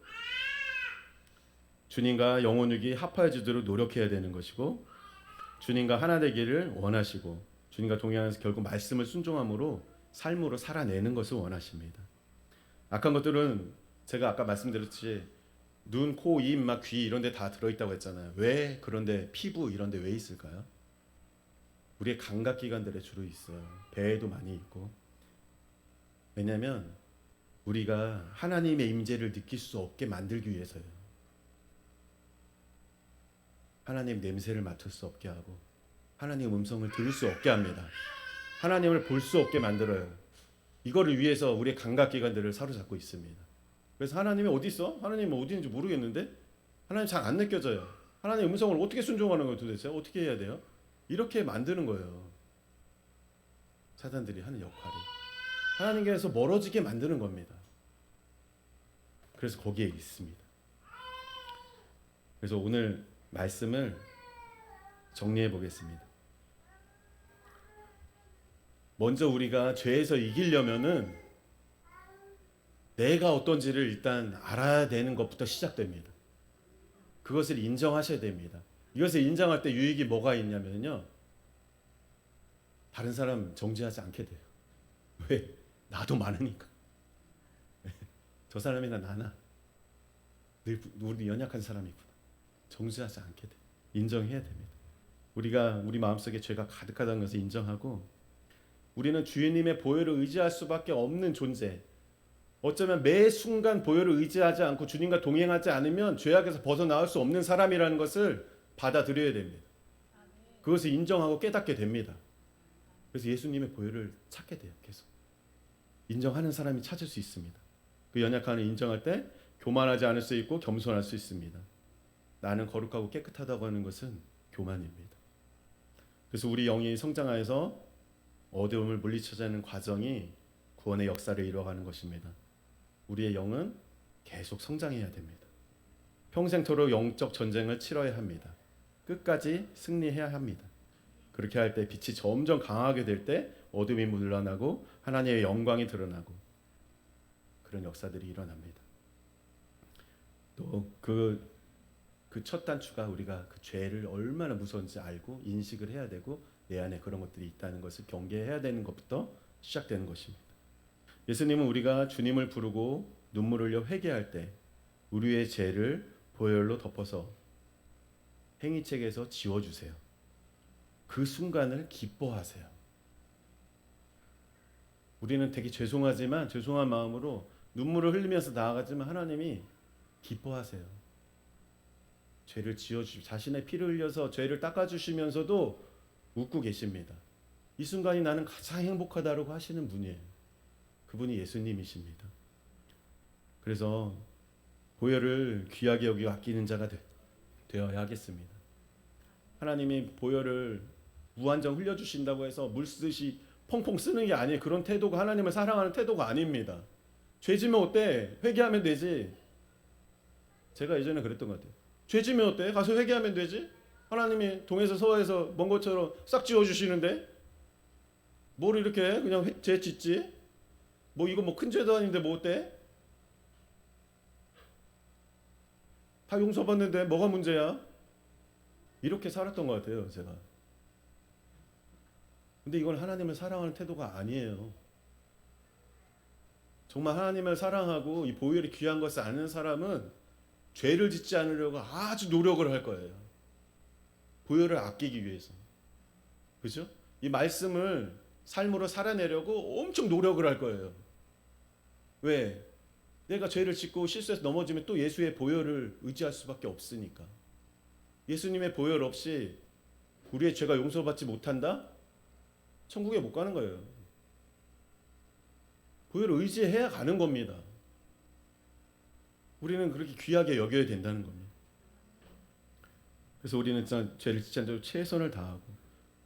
주님과 영혼육이 합하여지도록 노력해야 되는 것이고, 주님과 하나 되기를 원하시고, 주님과 동행하면서 결국 말씀을 순종함으로 삶으로 살아내는 것을 원하십니다. 악한 것들은 제가 아까 말씀드렸듯이 눈, 코, 입, 막 귀 이런 데 다 들어있다고 했잖아요. 왜 그런데 피부 이런 데 왜 있을까요? 우리의 감각기관들에 주로 있어요. 배에도 많이 있고. 왜냐하면 우리가 하나님의 임재를 느낄 수 없게 만들기 위해서요. 하나님 냄새를 맡을 수 없게 하고 하나님 음성을 들을 수 없게 합니다. 하나님을 볼 수 없게 만들어요. 이거를 위해서 우리의 감각기관들을 사로잡고 있습니다. 그래서 하나님이 어디 있어? 하나님은 어디 있는지 모르겠는데? 하나님 잘 안 느껴져요. 하나님의 음성을 어떻게 순종하는 거예요 도대체? 어떻게 해야 돼요? 이렇게 만드는 거예요. 사단들이 하는 역할이. 하나님께서 멀어지게 만드는 겁니다. 그래서 거기에 있습니다. 그래서 오늘 말씀을 정리해 보겠습니다. 먼저 우리가 죄에서 이기려면은 내가 어떤지를 일단 알아야 되는 것부터 시작됩니다. 그것을 인정하셔야 됩니다. 이것을 인정할 때 유익이 뭐가 있냐면요, 다른 사람 정죄하지 않게 돼요. 왜? 나도 많으니까. 저 사람이나 나나 늘 우리 연약한 사람이구나. 정죄하지 않게 돼. 인정해야 됩니다. 우리가 우리 마음속에 죄가 가득하다는 것을 인정하고, 우리는 주님의 보혈을 의지할 수밖에 없는 존재. 어쩌면 매 순간 보혈을 의지하지 않고 주님과 동행하지 않으면 죄악에서 벗어나올 수 없는 사람이라는 것을 받아들여야 됩니다. 그것을 인정하고 깨닫게 됩니다. 그래서 예수님의 보혈을 찾게 돼요. 계속 인정하는 사람이 찾을 수 있습니다. 그 연약함을 인정할 때 교만하지 않을 수 있고 겸손할 수 있습니다. 나는 거룩하고 깨끗하다고 하는 것은 교만입니다. 그래서 우리 영이 성장하여서 어두움을 물리쳐자는 과정이 구원의 역사를 이루어가는 것입니다. 우리의 영은 계속 성장해야 됩니다. 평생토록 영적 전쟁을 치러야 합니다. 끝까지 승리해야 합니다. 그렇게 할 때 빛이 점점 강하게 될 때 어둠이 물러나고 하나님의 영광이 드러나고 그런 역사들이 일어납니다. 또 그 첫 단추가 우리가 그 죄를 얼마나 무서운지 알고 인식을 해야 되고 내 안에 그런 것들이 있다는 것을 경계해야 되는 것부터 시작되는 것입니다. 예수님은 우리가 주님을 부르고 눈물 흘려 회개할 때 우리의 죄를 보혈로 덮어서 행위책에서 지워주세요. 그 순간을 기뻐하세요. 우리는 되게 죄송하지만 죄송한 마음으로 눈물을 흘리면서 나아가지만 하나님이 기뻐하세요. 죄를 지워주시고 자신의 피를 흘려서 죄를 닦아주시면서도 웃고 계십니다. 이 순간이 나는 가장 행복하다고 하시는 분이에요. 그분이 예수님이십니다. 그래서 보혈을 귀하게 여기고 아끼는 자가 되어야 하겠습니다. 하나님이 보혈을 무한정 흘려주신다고 해서 물 쓰듯이 펑펑 쓰는 게 아니에요. 그런 태도가 하나님을 사랑하는 태도가 아닙니다. 죄지면 어때? 회개하면 되지. 제가 예전에 그랬던 것 같아요. 죄지면 어때? 가서 회개하면 되지. 하나님이 동에서 서에서 먼 것처럼 싹 지워주시는데 뭘 이렇게 그냥 죄 짓지? 뭐 이거 뭐 큰 죄도 아닌데 뭐 어때? 다 용서받는데 뭐가 문제야? 이렇게 살았던 것 같아요, 제가. 근데 이건 하나님을 사랑하는 태도가 아니에요. 정말 하나님을 사랑하고 이 보혈이 귀한 것을 아는 사람은 죄를 짓지 않으려고 아주 노력을 할 거예요. 보혈을 아끼기 위해서. 그렇죠? 이 말씀을 삶으로 살아내려고 엄청 노력을 할 거예요. 왜? 내가 죄를 짓고 실수해서 넘어지면 또 예수의 보혈을 의지할 수밖에 없으니까. 예수님의 보혈 없이 우리의 죄가 용서받지 못한다? 천국에 못 가는 거예요. 보혈을 의지해야 가는 겁니다. 우리는 그렇게 귀하게 여겨야 된다는 겁니다. 그래서 우리는 진짜 죄를 진짜 최선을 다하고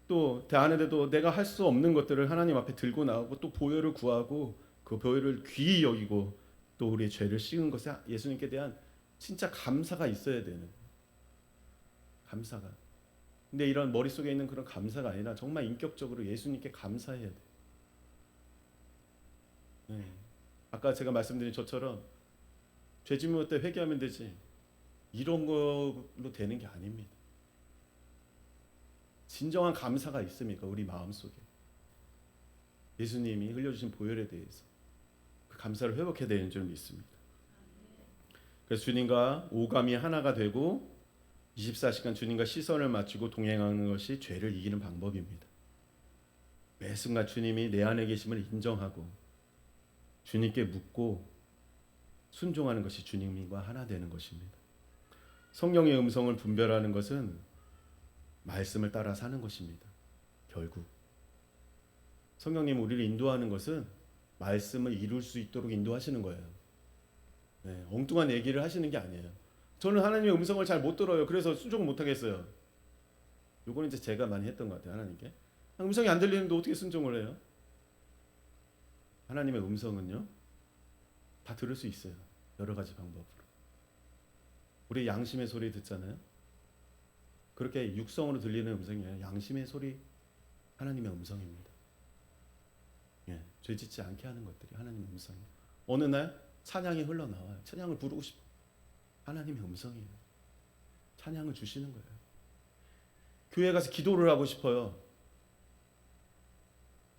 또 대안에도 내가 할 수 없는 것들을 하나님 앞에 들고 나오고 또 보혈을 구하고 그 보혈을 귀히 여기고 또 우리의 죄를 씻은 것에 예수님께 대한 진짜 감사가 있어야 되는 거예요. 감사가. 근데 이런 머릿속에 있는 그런 감사가 아니라 정말 인격적으로 예수님께 감사해야 돼요. 네. 아까 제가 말씀드린 저처럼 죄 짓는 때 회개하면 되지 이런 걸로 되는 게 아닙니다. 진정한 감사가 있습니까? 우리 마음속에 예수님이 흘려주신 보혈에 대해서 그 감사를 회복해야 되는 줄 믿습니다. 그래서 주님과 오감이 하나가 되고 24시간 주님과 시선을 맞추고 동행하는 것이 죄를 이기는 방법입니다. 매 순간 주님이 내 안에 계심을 인정하고 주님께 묻고 순종하는 것이 주님과 하나 되는 것입니다. 성령의 음성을 분별하는 것은 말씀을 따라 사는 것입니다. 결국 성령님 우리를 인도하는 것은 말씀을 이룰 수 있도록 인도하시는 거예요. 네, 엉뚱한 얘기를 하시는 게 아니에요. 저는 하나님의 음성을 잘 못 들어요. 그래서 순종을 못 하겠어요. 요거는 이제 제가 많이 했던 것 같아요. 하나님께 음성이 안 들리는데 어떻게 순종을 해요? 하나님의 음성은요 다 들을 수 있어요. 여러 가지 방법으로. 우리 양심의 소리 듣잖아요. 그렇게 육성으로 들리는 음성이 아니라 양심의 소리, 하나님의 음성입니다. 예, 죄 짓지 않게 하는 것들이 하나님의 음성이에요. 어느 날 찬양이 흘러나와요. 찬양을 부르고 싶어. 하나님의 음성이에요. 찬양을 주시는 거예요. 교회 가서 기도를 하고 싶어요.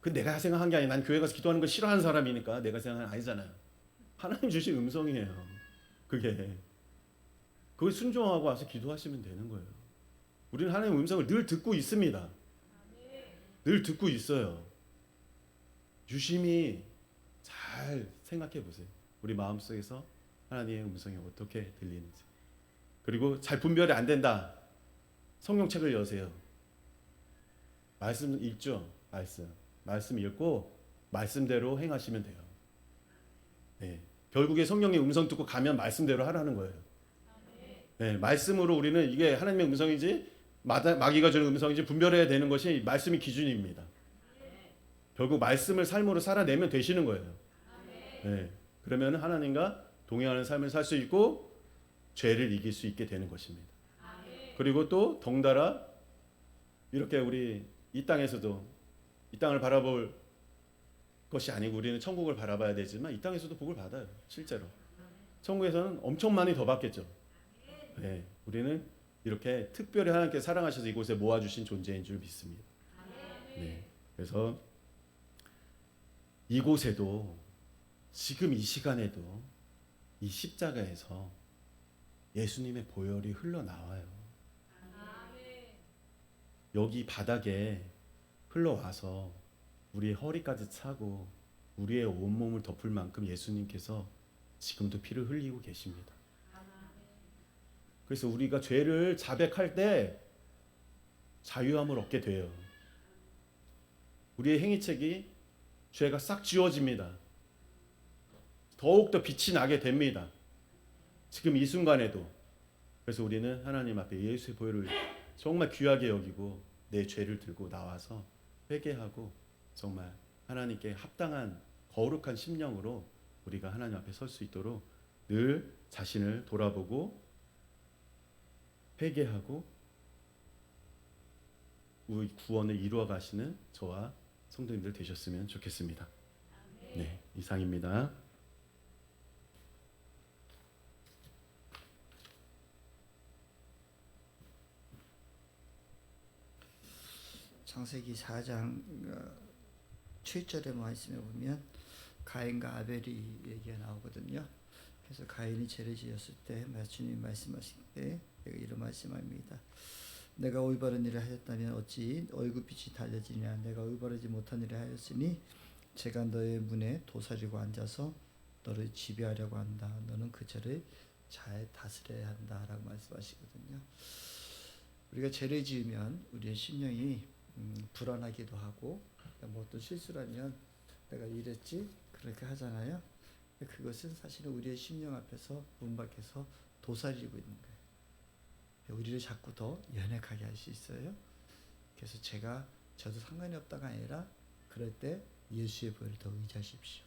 그 내가 생각한 게 아니라 난 교회 가서 기도하는 걸 싫어하는 사람이니까 내가 생각한 게 아니잖아요. 하나님 주신 음성이에요. 그걸 순종하고 와서 기도하시면 되는 거예요. 우리는 하나님의 음성을 늘 듣고 있습니다. 늘 듣고 있어요. 유심히 잘 생각해 보세요. 우리 마음속에서 하나님의 음성이 어떻게 들리는지. 그리고 잘 분별이 안 된다. 성경책을 여세요. 말씀 읽죠. 말씀 읽고 말씀대로 행하시면 돼요. 네. 결국에 성령의 음성 듣고 가면 말씀대로 하라는 거예요. 네. 말씀으로 우리는 이게 하나님의 음성인지 마귀가 주는 음성인지 분별해야 되는 것이 말씀이 기준입니다. 결국 말씀을 삶으로 살아내면 되시는 거예요. 네. 그러면 하나님과 동행하는 삶을 살 수 있고 죄를 이길 수 있게 되는 것입니다. 그리고 또 덩달아 이렇게 우리 이 땅에서도 이 땅을 바라볼 것이 아니고 우리는 천국을 바라봐야 되지만 이 땅에서도 복을 받아요. 실제로 천국에서는 엄청 많이 더 받겠죠. 네, 우리는 이렇게 특별히 하나님께 사랑하셔서 이곳에 모아주신 존재인 줄 믿습니다. 네, 그래서 이곳에도 지금 이 시간에도 이 십자가에서 예수님의 보혈이 흘러나와요. 여기 바닥에 흘러와서 우리의 허리까지 차고 우리의 온몸을 덮을 만큼 예수님께서 지금도 피를 흘리고 계십니다. 그래서 우리가 죄를 자백할 때 자유함을 얻게 돼요. 우리의 행위책이 죄가 싹 지워집니다. 더욱더 빛이 나게 됩니다. 지금 이 순간에도. 그래서 우리는 하나님 앞에 예수의 보혈을 정말 귀하게 여기고 내 죄를 들고 나와서 회개하고 정말 하나님께 합당한 거룩한 심령으로 우리가 하나님 앞에 설 수 있도록 늘 자신을 돌아보고 회개하고 우리 구원을 이루어 가시는 저와 성도님들 되셨으면 좋겠습니다. 네, 이상입니다. 창세기 4장 7절의 말씀에 보면 가인과 아벨이 얘기가 나오거든요. 그래서 가인이 죄를 지었을 때 주님이 말씀하실 때 이런 말씀합니다. 내가 올바른 일을 하였다면 어찌 얼굴빛이 달려지냐. 내가 올바르지 못한 일을 하였으니 제가 너의 문에 도사리고 앉아서 너를 지배하려고 한다. 너는 그 죄를 잘 다스려야 한다 라고 말씀하시거든요. 우리가 죄를 지으면 우리의 심령이 불안하기도 하고 뭐 어떤 실수를 하면 내가 이랬지? 그렇게 하잖아요. 그것은 사실은 우리의 심령 앞에서 문 밖에서 도사리고 있는 거예요. 우리를 자꾸 더 연약하게 할 수 있어요. 그래서 저도 상관이 없다가 아니라 그럴 때 예수의 보혈을 더 의지하십시오.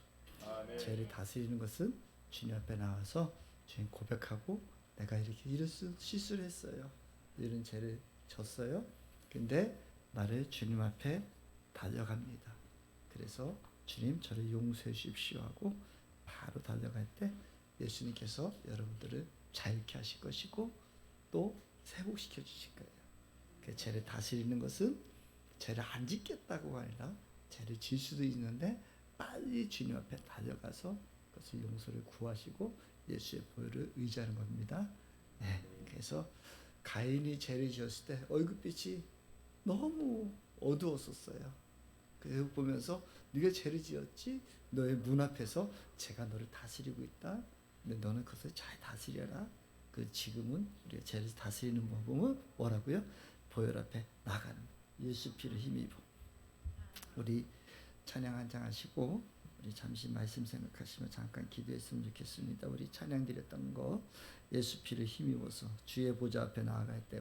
죄를 다스리는 것은 주님 앞에 나와서 주님 고백하고 내가 이런 실수를 했어요. 이런 죄를 졌어요. 근데 나를 주님 앞에 달려갑니다. 그래서 주님 저를 용서해 주십시오 하고 바로 달려갈 때 예수님께서 여러분들을 자유케 하실 것이고 또 회복시켜 주실 거예요. 그 죄를 다스리는 것은 죄를 안 짓겠다고 아니라 죄를 질 수도 있는데 빨리 주님 앞에 달려가서 그것을 용서를 구하시고 예수의 보혈을 의지하는 겁니다. 네, 그래서 가인이 죄를 지었을 때 얼굴빛이 너무 어두웠었어요. 그래서 보면서 네가 죄를 지었지? 너의 문 앞에서 제가 너를 다스리고 있다. 근데 너는 그것을 잘 다스려라. 그 지금은 우리가 죄를 다스리는 법은 뭐라고요? 보혈 앞에 나가는 예수 피를 힘입어. 우리 찬양 한 장 하시고 우리 잠시 말씀 생각하시며 잠깐 기도했으면 좋겠습니다. 우리 찬양 드렸던 거 예수 피를 힘입어서 주의 보좌 앞에 나아갈 때